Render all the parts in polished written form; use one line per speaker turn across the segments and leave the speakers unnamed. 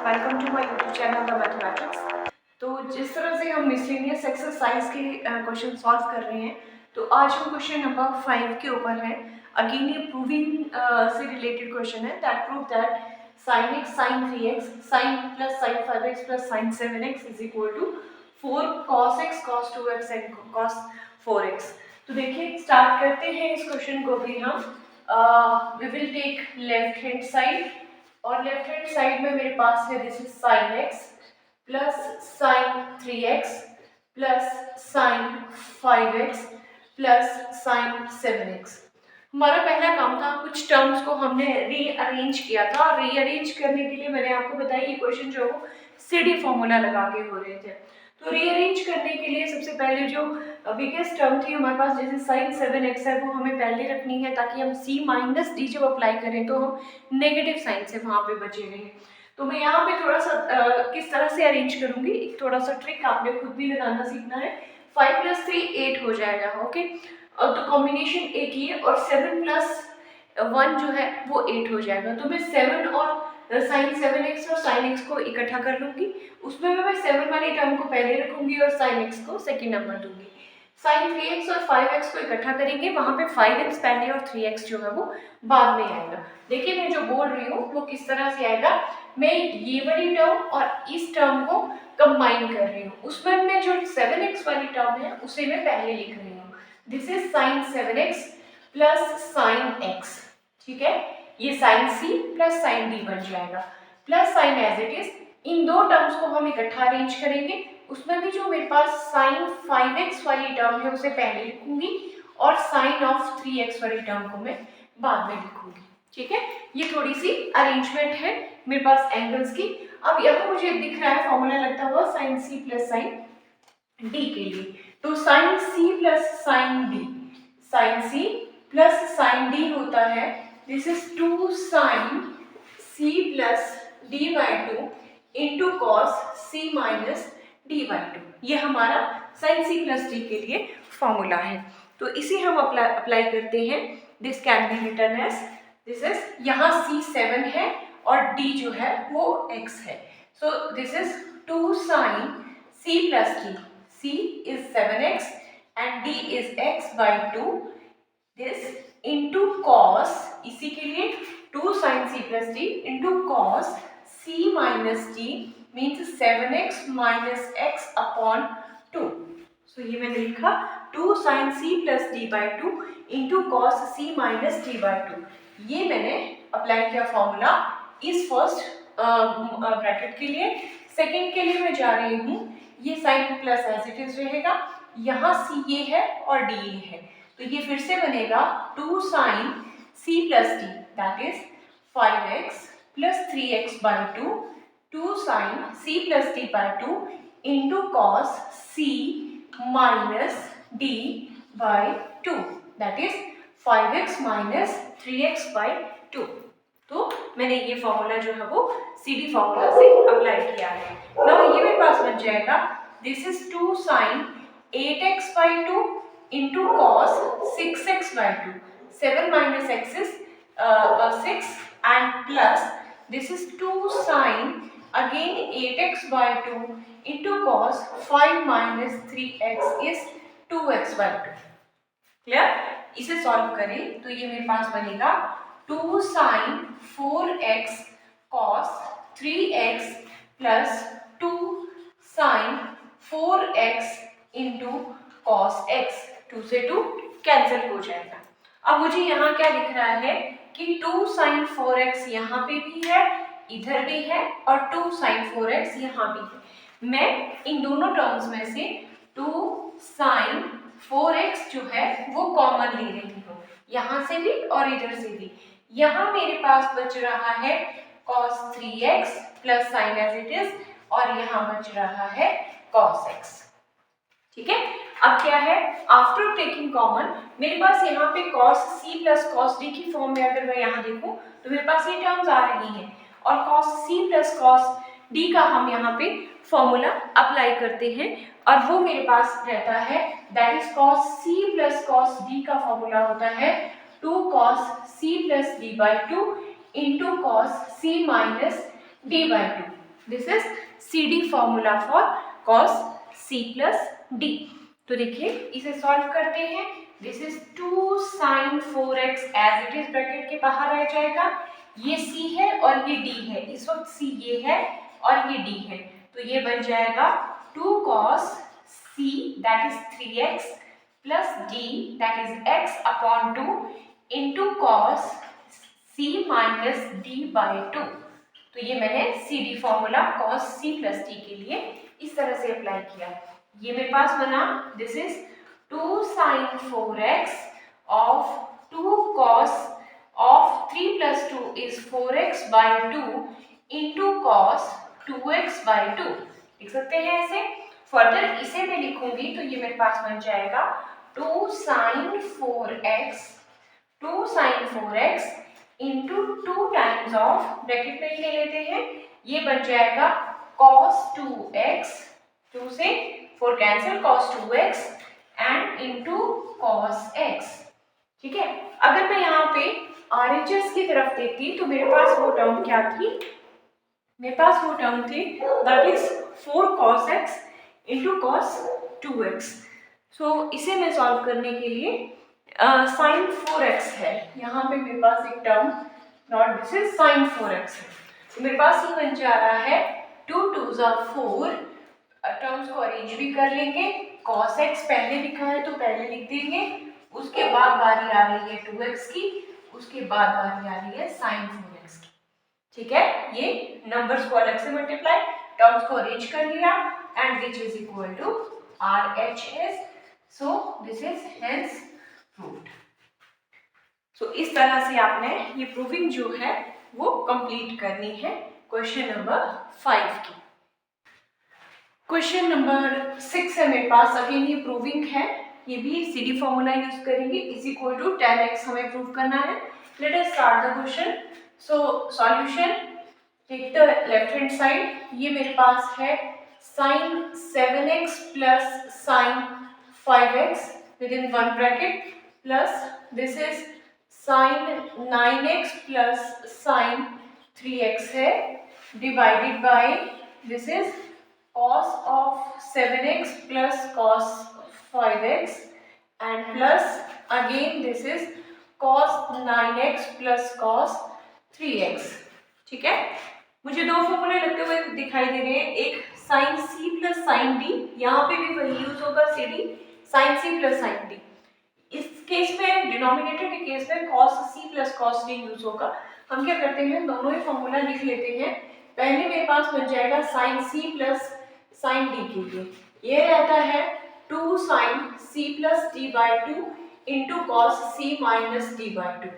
Welcome to my YouTube channel the mathematics. तो जिस तरह से हम मिसलेनियस एक्सरसाइज के क्वेश्चन सॉल्व कर रहे हैं, तो आज हम क्वेश्चन नंबर 5 के ऊपर है। अगेन ये प्रूविंग से रिलेटेड क्वेश्चन है। That prove that sin x sin 3x sin plus sin 5x plus sin 7x is equal to 4 cos x cos 2x and cos 4x। तो देखिए स्टार्ट करते हैं इस क्वेश्चन को भी हम। We will take left hand side, और left hand side में मेरे पास है this is sin x plus sin 3x plus sin 5x plus sin 7x। हमारा पहला काम था, कुछ टर्म्स को हमने रीअरेंज किया था, और रीअरेंज करने के लिए मैंने आपको बताया ये क्वेश्चन जो सीडी फॉर्मूला लगा के हो रहे थे। तो रीअरेंज करने के लिए सबसे पहले जो बिगेस्ट टर्म थी हमारे पास जैसे sin 7x है, वो हमें पहले रखनी है ताकि हम c माइनस डी जब अप्लाई करें तो हम नेगेटिव साइन से वहां पे बचे रहें। तो मैं यहाँ पे थोड़ा सा किस तरह से अरेंज करूंगी, एक थोड़ा सा ट्रिक आपने खुद भी लगाना सीखना है। 5 + 3 8 हो जाएगा, ओके। तो कॉम्बिनेशन एक ही है, और 7 + 1 जो है वो 8 हो जाएगा। तो मैं 7 और sin 7x और sin x को इकट्ठा कर लूंगी। उसमें मैं 7 वाली टर्म को पहले रखूंगी और sin x को सेकंड नंबर दूंगी। sin 3x और 5x को इकट्ठा करेंगे, वहां पे 5x पहले और 3x जो है वो बाद में आएगा। देखिए मैं जो बोल रही हूँ वो किस तरह से आएगा। मैं ये वाली टर्म और इस टर्म को कंबाइन कर रही हूँ, उसमें मैं जो 7x वाली टर्म है उसे मैं पहले लिख रही हूँ। This is sin 7x plus sin x, ठीक है। ये sin c plus sin d बन जाएगा, plus sin as it is. इन दो टर्म्स को हम इकट्ठा अरेंज करेंगे। उसमें भी जो मेरे पास sin 5x वाली टर्म है उसे पहले लिखूंगी, और sin of 3x वाली टर्म को मैं बाद में लिखूंगी, ठीक है। ये थोड़ी सी अरेंजमेंट है मेरे पास एंगल्स की। अब यहाँ मुझे दिख रहा है फॉर्मूला लगता हुआ sin c plus sin d के लिए। तो sin c plus sin d, sin c plus sin d होता है this is 2 sin c plus d by 2 into cos c minus d by 2। ये हमारा sin c प्लस d के लिए formula है। तो इसे हम अप्लाई करते हैं। This can be written as this is, यहाँ c 7 है और d जो है वो x है। सो this is 2 sin c plus d, c is 7x and d is x by 2, this into cos, इसी के लिए 2 sin c plus d into cos c minus d means 7x minus x upon 2। So ये मैंने लिखा 2 sin c plus d by 2 into cos c minus d by 2। ये मैंने apply किया formula इस फर्स्ट ब्रैकेट के लिए। सेकेंड के लिए मैं जा रही हूँ, ये sign plus as it is रहेगा, यहाँ c ये है और d ये है, तो ये फिर से बनेगा 2 sin c plus d that is 5x plus 3x by 2, 2 sin c plus d by 2 into cos c minus d by 2 that is 5x minus 3x by 2। तो मैंने ये फॉर्मूला जो है वो CD फॉर्मूला से अप्लाई किया है। Now ये मेरे पास बन जाएगा this is 2 sin 8x by 2 into cos 6x by 2, 7 minus x is 6 and plus this is 2 sin again 8x by 2 into cos 5 minus 3x is 2x by 2। Clear? इसे solve करें तो ये मेरे पास बनेगा 2 sin 4x cos 3x plus 2 sin 4x into cos x। 2 से 2 cancel हो जाएगा। अब मुझे यहाँ क्या दिख रहा है कि 2 sin 4x यहाँ पे भी है, इधर भी है, और 2 sin 4x यहाँ भी है। मैं इन दोनों टर्म्स में से 2 sin 4x जो है वो कॉमन ले रही हूँ, यहाँ से भी और इधर से भी। यहाँ मेरे पास बच रहा है cos 3x plus sin as it is, और यहाँ बच रहा है cos x, ठीक है। अब क्या है, आफ्टर टेकिंग कॉमन मेरे पास यहाँ पे cos c plus cos d की फॉर्म में अगर मैं यहाँ देखूँ तो मेरे पास ये टर्म्स आ रही हैं, और cos c plus cos d का हम यहाँ पे फॉर्मूला अप्लाई करते हैं, और वो मेरे पास रहता है that is cos c plus cos d का फॉर्मूला होता है 2 cos c plus d by 2 into cos c minus d by 2। This is C D formula for cos C plus D. तो देखिए इसे सॉल्व करते हैं। This is 2 sin 4x as it is bracket के बाहर आ जाएगा। ये c है और ये d है, इस वक्त c ये है और ये d है, तो ये बन जाएगा 2 cos c that is 3x plus d that is x upon 2 into cos c minus d by 2। तो ये मैंने C D formula cos c plus d के लिए इस तरह से अप्लाई किया। ये मेरे पास बना this is 2 sin 4x of 2 cos of 3 plus 2 is 4x by 2 into cos 2x by 2। लिख सकते हैं ऐसे। फर्दर इसे मैं लिखूंगी तो ये मेरे पास बन जाएगा 2 sin 4x into 2 times of bracket में ले लेते हैं, ये बन जाएगा cos 2x, 2 से 4 cancel, cos 2x and into cos x। ठीक है, अगर मैं यहाँ पे RHS की तरफ देखती तो मेरे पास वो टर्म क्या थी, मेरे पास वो टर्म थी that is 4 cos x into cos 2x। सो इसे मैं सॉल्व करने के लिए sin 4x है, यहाँ पे मेरे पास एक term not this is sin 4x है, तो मेरे पास ये बन जा रहा है 2 2s are 4। टर्म्स को अरेंज भी कर लेंगे, cos x पहले लिखा है तो पहले लिख देंगे, उसके बाद बारी आ रही है 2x की, उसके बाद बारी आ रही है sin 4x की। ठीक है, ये नंबर्स को अलग से मल्टीप्लाई, टर्म्स को अरेंज कर लिया and which is equal to RHS। So this is hence proved. सो इस तरह से आपने ये प्रूविंग जो है वो कंप्लीट करनी है क्वेश्चन नंबर 5 की। क्वेश्चन नंबर 6 है मेरे पास, अगेन ये प्रूविंग है, ये भी सी डी फॉर्मूला यूज करेंगे, इज इक्वल टू 10x हमें प्रूव करना है। Let us start the question. So solution, take the left hand side, ये मेरे पास है sin 7x plus sin 5x within one bracket plus this is sin 9x plus sin 3x है divided by this is cos of 7x plus cos 5x and plus again this is cos 9x plus cos 3x। ठीक है, मुझे दो फॉर्मूले लगते हुए दिखाई दे रहे हैं, एक sin c plus sin d, यहाँ पे भी वही यूज होगा C D, sin c plus sin d। इस केस में डिनोमिनेटर के केस में cos c plus cos d use होगा। हम क्या करते हैं, दोनों ही फॉर्मूला लिख लेते हैं। पहले मेरे पास बन जाएगा sin c plus sin d के लिए, ये रहता है 2 sin c plus d by 2 into cos c minus d by 2।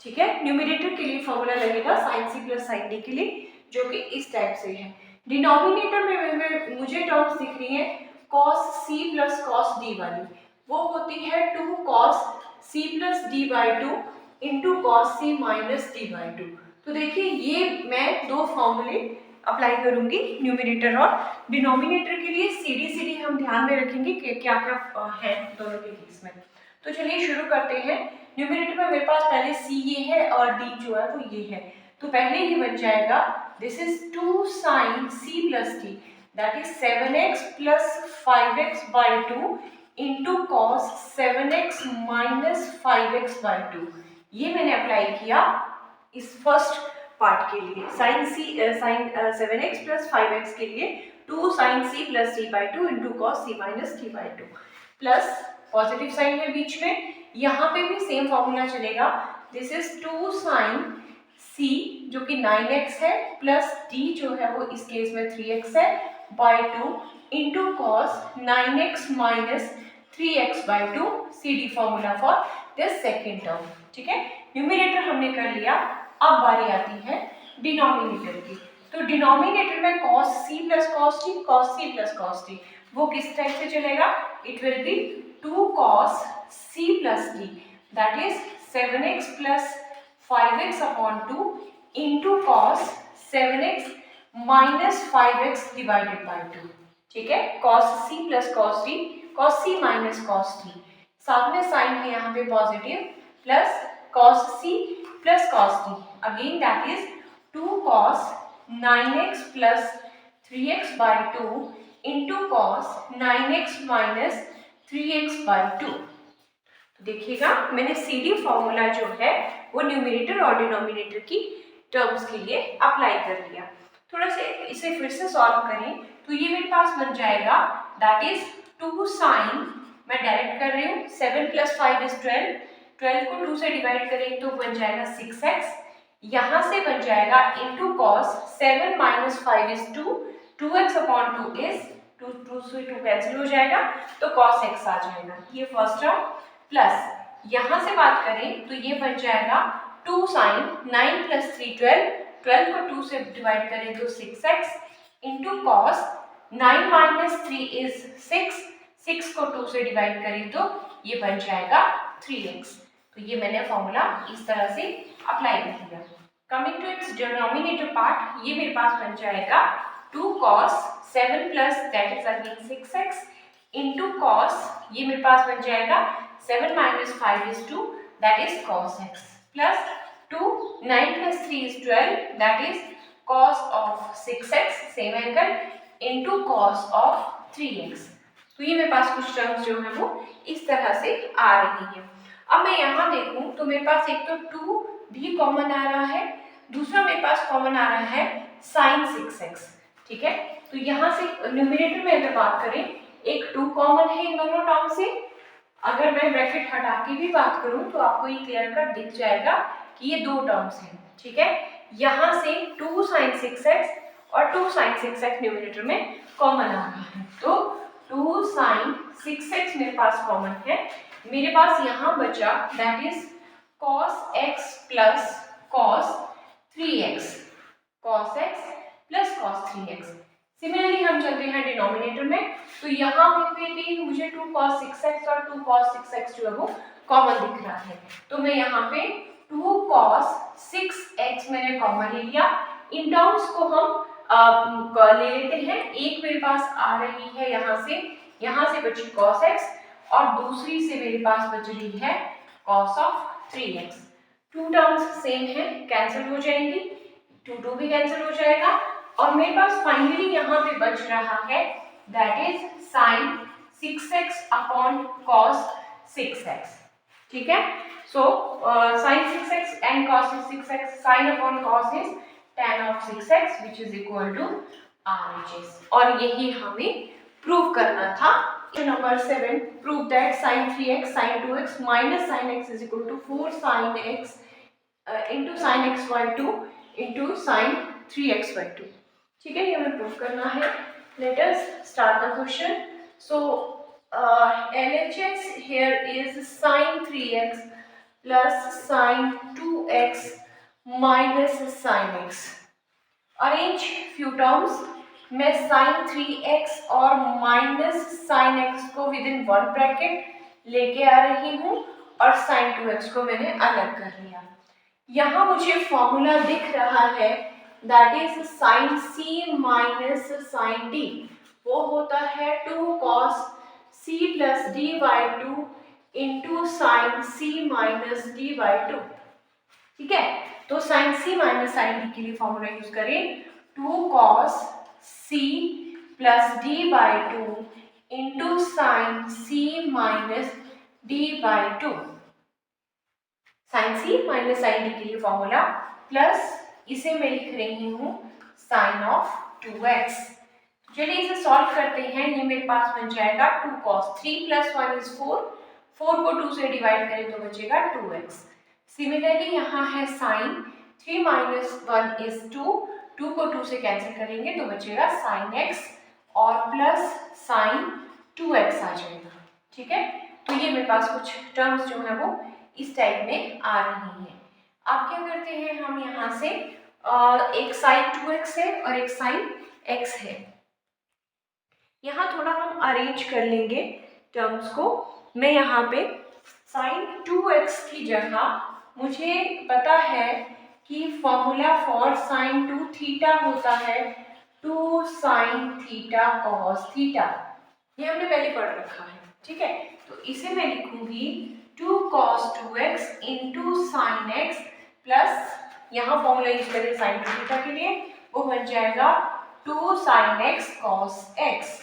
ठीक है, न्यूमिनेटर के लिए फॉर्मूला लगेगा sin c plus sin d के लिए, जो कि इस टाइप से है। डिनोमिनेटर में मुझे टर्म्स दिख रही है cos c plus cos d वाली, वो होती है 2 cos c plus d by 2 into cos c minus d by 2। तो देखिए ये मैं दो फॉर्मूले अप्लाई करूंगी न्यूमिनेटर और डिनोमिनेटर के लिए। सी डी हम ध्यान में रखेंगे कि क्या क्या है दोनों के केस में। तो चलिए शुरू करते हैं। न्यूमिनेटर में मेरे पास पहले सी ये है और डी जो है वो ये है, तो पहले ही बन जाएगा this is 2 sin c plus D that is 7x plus 5x by 2 into cos 7x minus 5x by 2। ये मैंने अप्लाई किया इस फर्स्ट पार्ट के लिए, sin 7x प्लस 5x के लिए 2 sin c plus d by 2 into cos c minus d by 2 plus positive sign है बीच में, यहाँ पे भी सेम फॉर्मूला चलेगा। दिस इज 2 sin c जो कि 9x है प्लस d जो है वो इस केस में 3x है by 2 into cos 9x minus 3x by 2 C D formula for this second term. ठीक है, न्यूमिनेटर हमने कर लिया, अब बारी आती है डिनोमिनेटर की। तो डिनोमिनेटर में cos c plus cos d, cos c plus cos d, वो किस टाइप से चलेगा, it will be 2 cos c plus d that is 7x plus 5x upon 2 into cos 7x minus 5x divided by 2। ठीक है, cos c plus cos d, cos c minus cos d, साथ में sign है यहाँ पे positive, plus cos c plus cos d again that is 2 cos 9x plus 3x by 2 into cos 9x minus 3x by 2। तो देखिएगा मैंने CD formula जो है वो न्यूमरेटर और डिनोमिनेटर की टर्म्स के लिए अप्लाई कर लिया। थोड़ा सा इसे फिर से सॉल्व करें तो ये मेरे पास बन जाएगा दैट इज 2 साइन, मैं डायरेक्ट कर रही हूँ, 7 प्लस 5 इज 12, 12 को 2 से डिवाइड करें तो बन जाएगा 6x, यहाँ से बन जाएगा into cos 7 minus 5 is 2, 2x upon 2 is 2 से 2 कैंसिल हो जाएगा तो cos x आ जाएगा, ये फर्स्ट टर्म, प्लस यहाँ से बात करें तो ये बन जाएगा 2 साइन 9 प्लस 3 12, 12 को 2 से डिवाइड करें तो 6x into cos 9 minus 3 is 6, 6 को 2 से डिवाइड करें तो ये बन जाएगा 3x। तो ये मैंने फॉर्मूला इस तरह से अप्लाई कर दिया। Coming to its denominator part, ये मेरे पास बन जाएगा 2 cos 7 plus that is again 6x into cos, ये मेरे पास बन जाएगा 7 minus 5 is 2 that is cos x plus 2 9 plus 3 is 12 that is cos of 6x same angle into cos of 3x। तो ये मेरे पास कुछ टर्म्स जो है वो इस तरह से आ रही है। अब मैं यहाँ देखूं तो मेरे पास एक तो 2 भी कॉमन आ रहा है, दूसरा मेरे पास कॉमन आ रहा है sin 6x, ठीक है। तो यहाँ से न्यूमरेटर में अगर बात करें एक 2 कॉमन है इन दोनों टर्म से, अगर मैं ब्रैकेट हटा के भी बात करूं तो आपको ये क्लियर कट दिख जाएगा कि ये 2 टर्म्स हैं, ठीक है। यहाँ से 2 sin 6x और 2 sin 6x न्यूमरेटर में कॉमन आ रहा है, तो 2 sin 6x मेरे पास कॉमन है, मेरे पास यहाँ बचा that is cos x plus cos 3x, cos x plus cos 3x। Similarly हम चलते हैं डिनोमिनेटर में, तो यहाँ पे भी मुझे 2 cos 6x और 2 cos 6x जो है वो कॉमन दिख रहा है, तो मैं यहाँ पे 2 cos 6x मैंने कॉमन ले लिया। इन टर्म्स को हम ले लेते हैं, एक मेरे पास आ रही है यहाँ से बची cos x और दूसरी से मेरे पास बच रही है cos of 3x। 2 terms same है, कैंसिल हो जाएंगी, 2 भी कैंसिल हो जाएगा और मेरे पास फाइनली यहाँ पे बच रहा है that is sin 6x upon cos 6x, ठीक है। सो sin 6x and cos 6x, sin upon cos is tan of 6x which is equal to RHS, और यही हमें प्रूव करना था। Number 7, prove that sin 3x sin 2x minus sin x is equal to 4 sin x into sin x by 2 into sin 3x by 2, ठीक है, ये हमें prove करना है। Let us start the question. So LHS here is sin 3x plus sin 2x minus sin x, arrange few terms। मैं sin 3x और minus sin x को with in 1 bracket लेके आ रही हूँ और sin 2x को मैंने अलग कर लिया। यहाँ मुझे फॉर्मूला दिख रहा है that is sin c minus sin d, वो होता है 2 cos c plus d by 2 into sin c minus d by 2, ठीक है। तो sin c minus sin d के लिए फॉर्मूला यूज करें 2 cos c plus d by 2 into sin c minus d by 2, sin c minus sin d के लिए formula plus इसे मैं लिख रही हूँ sin ऑफ 2x। चलिए इसे सॉल्व करते हैं, ये मेरे पास बन जाएगा 2 cos 3 प्लस 1 इज 4, 4 को 2 से डिवाइड करें तो बचेगा 2x। सिमिलरली यहाँ है sin 3 माइनस 1 इज 2, 2 को 2 से कैंसिल करेंगे तो बचेगा sin x और प्लस sin 2x आ जाएगा, ठीक है। तो ये मेरे पास कुछ टर्म्स जो है वो इस टाइप में आ रही हैं। अब क्या करते हैं हम यहाँ से एक sin 2x है और एक sin x है, यहाँ थोड़ा हम अरेंज कर लेंगे टर्म्स को। मैं यहाँ पे sin 2x की जगह मुझे पता है कि फॉर्मूला फॉर sin 2 थीटा होता है 2 sin थीटा cos थीटा, ये हमने पहले पढ़ रखा है, ठीक है। तो इसे मैं लिखूंगी 2 cos 2x into sin x plus यहाँ फॉर्मूला यूज करें sin 2 थीटा के लिए वो बन जाएगा 2 sin x cos x।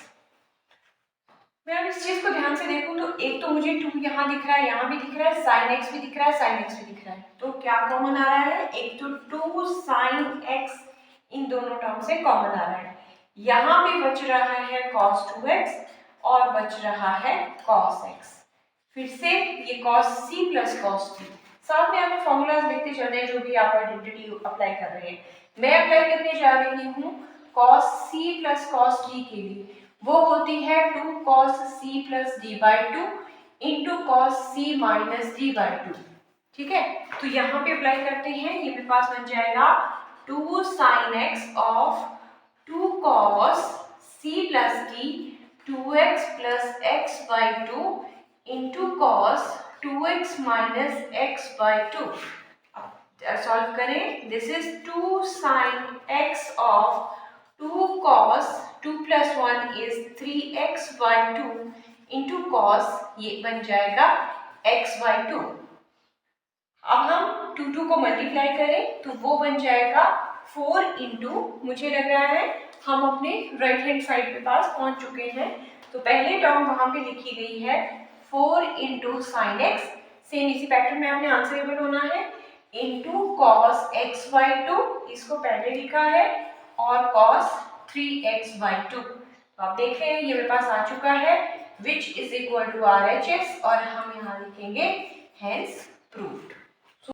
मैं अब इस चीज को ध्यान से देखूं तो एक तो मुझे 2 यहाँ दिख रहा है, यहाँ भी दिख रहा है, sin x भी दिख रहा है, sin x भी दिख रहा है, तो क्या कॉमन आ रहा है? एक तो 2 sin x इन दोनों टर्म से कॉमन आ रहा है। यहाँ पे बच रहा है cos 2x और बच रहा है cos x। फिर से ये cos c plus cos t, साथ में हमें फॉर्मूलाज लिखते चल रहे हैं जो भी आप आइडेंटिटी अप्लाई कर रहे हैं। मैं अप्लाई करने जा रही हूँ cos c plus cos t के लिए, वो होती है 2 cos c plus d by 2 into cos c minus d by 2। ठीक है, तो यहाँ पे अप्लाई करते हैं, ये मेरे पास बन जाएगा 2 sin x of 2 cos c plus d 2x plus x by 2 into cos 2x minus x by 2। Solve करें, this is 2 sin x of 2 cos 2 plus 1 is 3x by 2 into cos, ये बन जाएगा x by 2। अब हम 2 को multiply करें तो वो बन जाएगा 4 इंटू, मुझे लग रहा है हम अपने राइट हैंड साइड के पास पहुंच चुके हैं, तो पहले टर्म वहां पे लिखी गई है 4 इंटू साइन एक्स, सेम इसी पैटर्न में हमने आंसरेबल होना है, इंटू कॉस x बाई 2, इसको पहले लिखा है, और cos 3x by 2। तो आप देख रहे हैं ये मेरे पास आ चुका है, which is equal to RHS, और हम यहाँ लिखेंगे हेंस प्रूव्ड।